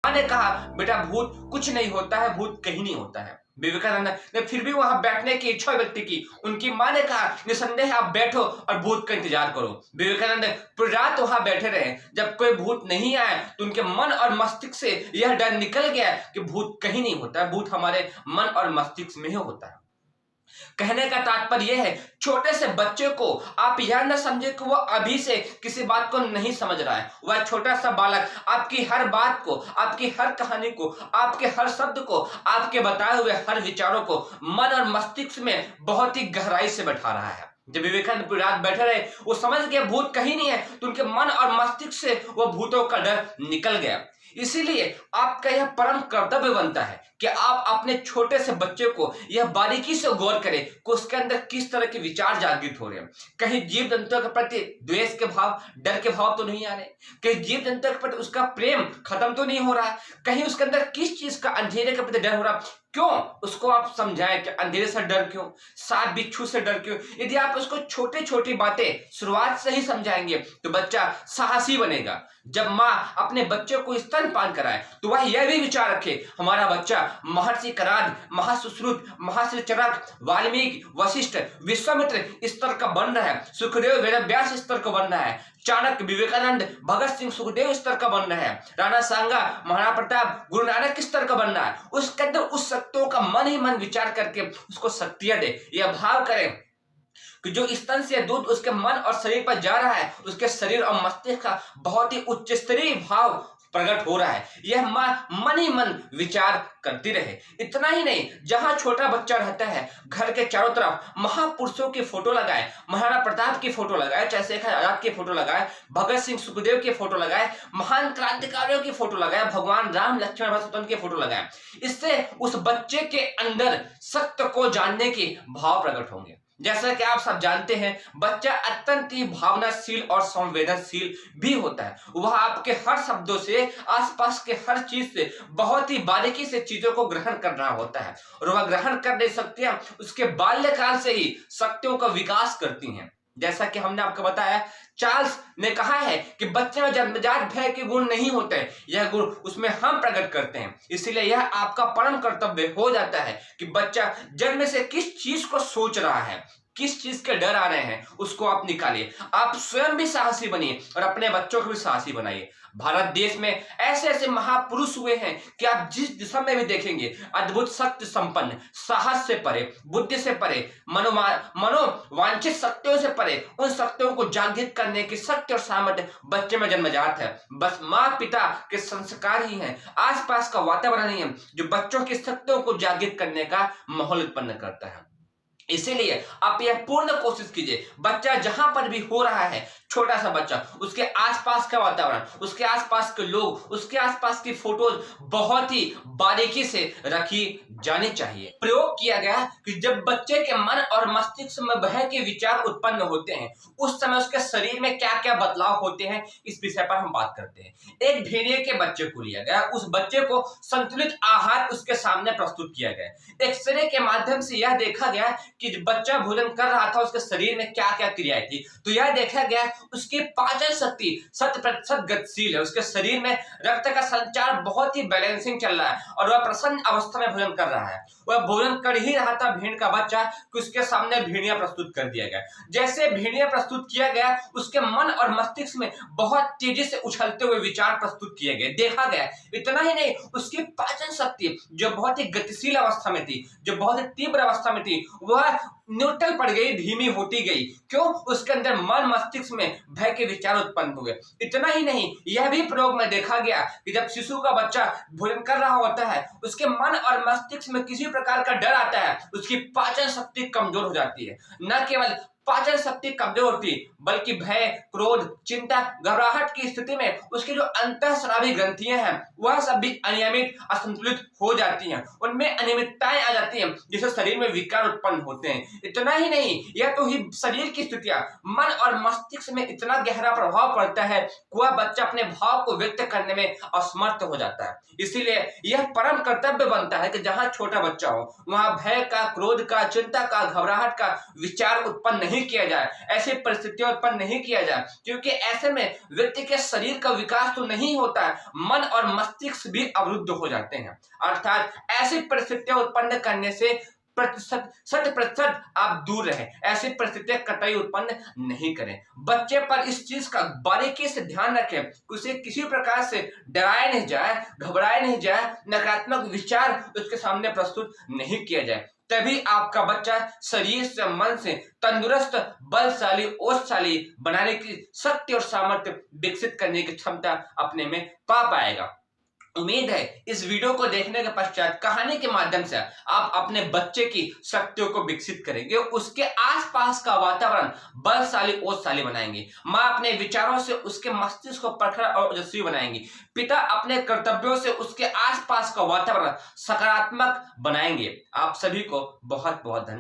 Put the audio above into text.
माँ ने कहा बेटा भूत कुछ नहीं होता है, भूत कहीं नहीं होता है। विवेकानंद ने फिर भी वहां बैठने की इच्छा व्यक्त की। उनकी मां ने कहा निसंदेह आप बैठो और भूत का इंतजार करो। विवेकानंद पूरी रात वहां बैठे रहे। जब कोई भूत नहीं आया तो उनके मन और मस्तिष्क से यह डर निकल गया कि भूत कहीं नहीं होता है, भूत हमारे मन और मस्तिष्क में ही होता है। कहने का तात्पर्य यह है, छोटे से बच्चे को आप यह न समझे कि वह अभी से किसी बात को नहीं समझ रहा है। वह छोटा सा बालक आपकी हर बात को, आपकी हर कहानी को, आपके हर शब्द को, आपके बताए हुए हर विचारों को मन और मस्तिष्क में बहुत ही गहराई से बैठा रहा है। जब विवेकानंद पूरी रात बैठे रहे, वो समझ गए भूत कहीं नहीं है, तो उनके मन और मस्तिष्क से वो भूतों का डर निकल गया। इसीलिए आपका यह परम कर्तव्य बनता है कि आप अपने छोटे से बच्चे को यह बारीकी से गौर करें कि उसके अंदर किस तरह के विचार जागृत हो रहे हैं। कहीं जीव जंतुओं के प्रति द्वेष के भाव, डर के भाव तो नहीं आ रहे, कहीं जीव जंतुओं के प्रति उसका प्रेम खत्म तो नहीं हो रहा, कहीं उसके अंदर किस चीज का अंधेरे के प्रति डर हो रहा। क्यों उसको आप समझाएं कि अंधेरे से डर क्यों, सांप बिच्छू से डर क्यों। यदि आप उसको छोटी छोटी बातें शुरुआत से ही समझाएंगे तो बच्चा साहसी बनेगा। जब माँ अपने बच्चे को स्तनपान कराए तो वह यह भी विचार रखे हमारा बच्चा महर्षि कराद, महासुश्रुत, महर्षि चरक, वाल्मीकि, वशिष्ठ, विश्वामित्र स्तर का बन रहा है, सुखदेव, वेदव्यास स्तर का बन रहा है, चाणक्य, विवेकानंद, भगत सिंह, सुखदेव स्तर का बन रहा है, राणा सांगा, महाराणा प्रताप, गुरु नानक स्तर का बन रहा है। उसके अंदर उस शक्तियों का मन ही मन विचार करके उसको शक्तियां दे। यह भाव करें कि जो स्तन से दूध उसके मन और शरीर पर जा रहा है, उसके शरीर और मस्तिष्क का बहुत ही उच्च स्तरीय भाव प्रकट हो रहा है। यह मन ही मन विचार करती रहे। इतना ही नहीं, जहां छोटा बच्चा रहता है घर के चारों तरफ महापुरुषों की फोटो लगाए, महाराणा प्रताप की फोटो लगाए, चंद्रशेखर आजाद की फोटो लगाए, भगत सिंह, सुखदेव की फोटो लगाए, महान क्रांतिकारियों की फोटो लगाए, भगवान राम, लक्ष्मण, भरत की फोटो लगाए। इससे उस बच्चे के अंदर सत्य को जानने के भाव प्रकट होंगे। जैसा कि आप सब जानते हैं, बच्चा अत्यंत ही भावनाशील और संवेदनशील भी होता है। वह आपके हर शब्दों से, आसपास के हर चीज से बहुत ही बारीकी से चीजों को ग्रहण कर रहा होता है, और वह ग्रहण करने शक्तियां उसके बाल्यकाल से ही शक्तियों का विकास करती हैं। जैसा कि हमने आपको बताया, चार्ल्स ने कहा है कि बच्चे में जन्मजात भय के गुण नहीं होते, यह गुण उसमें हम प्रकट करते हैं। इसीलिए यह आपका परम कर्तव्य हो जाता है कि बच्चा जन्म से किस चीज को सोच रहा है, किस चीज के डर आ रहे हैं, उसको आप निकालिए। आप स्वयं भी साहसी बनिए और अपने बच्चों को भी साहसी बनाइए। भारत देश में ऐसे ऐसे महापुरुष हुए हैं कि आप जिस दिशा में भी देखेंगे अद्भुत शक्ति संपन्न, साहस से परे, बुद्धि से परे, मनोवांछित शक्तियों से परे, उन शक्तियों को जागृत करने की शक्ति और सामर्थ्य बच्चे में जन्मजात है। बस माँ पिता के संस्कार ही हैं, आसपास का वातावरण ही है जो बच्चों की शक्तियों को जागृत करने का माहौल उत्पन्न करता है। इसीलिए आप यह पूर्ण कोशिश कीजिए, बच्चा जहां पर भी हो रहा है, छोटा सा बच्चा, उसके आसपास का वातावरण, उसके आसपास के लोग, उसके आसपास की फोटोज बहुत ही बारीकी से रखी जानी चाहिए। प्रयोग किया गया कि जब बच्चे के मन और मस्तिष्क में भय के विचार उत्पन्न होते हैं, उस समय उसके शरीर में क्या क्या बदलाव होते हैं, इस विषय पर हम बात करते हैं। एक भेड़िए के बच्चे को लिया गया, उस बच्चे को संतुलित आहार उसके सामने प्रस्तुत किया गया। एक्सरे के माध्यम से यह देखा गया कि बच्चा भोजन कर रहा था, उसके शरीर में क्या क्या क्रियाएं थी। तो यह देखा गया उसकी पाचन शक्ति 100% गतिशील है, उसके शरीर में रक्त का संचार बहुत ही बैलेंसिंग चल रहा है और वह प्रसन्न अवस्था में भोजन कर रहा है। वह भोजन कर ही रहा था भेड़ का बच्चा कि उसके सामने भेड़िया प्रस्तुत कर दिया गया। जैसे भेड़िया प्रस्तुत किया गया, उसके मन और मस्तिष्क में बहुत तेजी से उछलते हुए विचार प्रस्तुत किए गए, देखा गया। इतना ही नहीं, उसकी पाचन शक्ति जो बहुत ही गतिशील अवस्था में थी, जो बहुत ही तीव्र अवस्था में थी, वह न्यूट्रल पड़ गई, धीमी होती गई। क्यों? उसके अंदर मन मस्तिष्क में भय के विचार उत्पन्न हुए। इतना ही नहीं, यह भी प्रयोग में देखा गया कि जब शिशु का बच्चा भोजन कर रहा होता है, उसके मन और मस्तिष्क में किसी प्रकार का डर आता है, उसकी पाचन शक्ति कमजोर हो जाती है। न केवल पाचन शक्ति कमजोर होती, बल्कि भय, क्रोध, चिंता, घबराहट की स्थिति में उसकी जो अंतःस्रावी ग्रंथियां हैं, वह सब भी अनियमित, असंतुलित हो जाती हैं। उनमें अनियमितताएं आ जाती हैं, जिससे शरीर में विकार उत्पन्न होते हैं। इतना ही नहीं, यह तो ही शरीर की स्थितियां, मन और मस्तिष्क में इतना गहरा प्रभाव पड़ता है कि वह बच्चा अपने भाव को व्यक्त करने में असमर्थ हो जाता है। इसीलिए यह परम कर्तव्य बनता है कि जहां छोटा बच्चा हो, वहां भय का, क्रोध का, चिंता का, घबराहट का विचार उत्पन्न नहीं नहीं किया जाए, ऐसी परिस्थितियां उत्पन्न नहीं किया जाए, क्योंकि ऐसे में व्यक्ति के शरीर का विकास तो नहीं होता है, मन और मस्तिष्क भी अवरुद्ध हो जाते हैं। अर्थात ऐसी परिस्थितियां उत्पन्न करने से प्रतिशत 100% आप दूर रहे, ऐसी परिस्थितियां कतई उत्पन्न नहीं करें। बच्चे पर इस चीज का बारीकी से ध्यान रखें, उसे किसी प्रकार से डराया नहीं जाए, घबराया नहीं जाए, नकारात्मक विचार उसके सामने प्रस्तुत नहीं किया जाए। तभी आपका बच्चा शरीर से, मन से तंदुरुस्त, बलशाली, ओजशाली बनाने की शक्ति और सामर्थ्य विकसित करने की क्षमता अपने में पा पाएगा। उम्मीद है इस वीडियो को देखने के पश्चात कहानी के माध्यम से आप अपने बच्चे की शक्तियों को विकसित करेंगे, उसके आसपास का वातावरण बलशाली, ओजशाली बनाएंगे। माँ अपने विचारों से उसके मस्तिष्क को प्रखर और ओजस्वी बनाएंगी। पिता अपने कर्तव्यों से उसके आसपास का वातावरण सकारात्मक बनाएंगे। आप सभी को बहुत बहुत धन्यवाद।